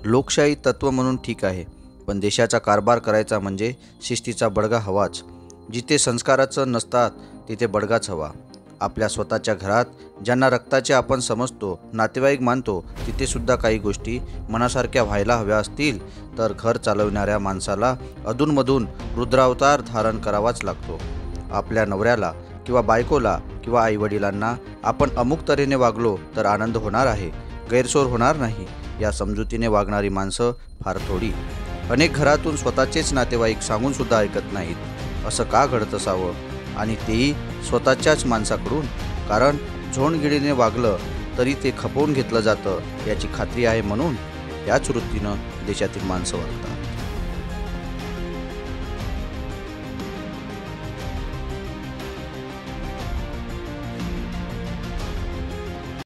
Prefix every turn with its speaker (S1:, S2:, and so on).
S1: लोकशाही तत्त्व म्हणून ठीक आहे, पण देशाचा कारभार करायचा म्हणजे शिस्तीचा बडगा हवाच. जिथे संस्काराचं नसतात तिथे बडगाच हवा. आपल्या स्वतःच्या घरात ज्यांना रक्ताचे आपण समजतो, नातेवाईक मानतो, तिथे सुद्धा काही गोष्टी मनासारख्या व्हायला हव्या असतील तर घर चालवणाऱ्या माणसाला अधूनमधून रुद्रावतार धारण करावाच लागतो. आपल्या नवऱ्याला किंवा बायकोला किंवा आईवडिलांना आपण अमुक तऱ्हेने वागलो तर आनंद होणार आहे, गैरसोय होणार नाही, या समजुतीने वागणारी माणसं फार थोडी. अनेक घरातून स्वतःचेच नातेवाईक सांगूनसुद्धा ऐकत नाहीत. असं का घडत असावं, आणि तेही स्वतःच्याच माणसाकडून? कारण झोंडगिरीने वागलं तरी ते खपवून घेतलं जातं याची खात्री आहे म्हणून याच वृत्तीनं देशातील माणसं वागतात.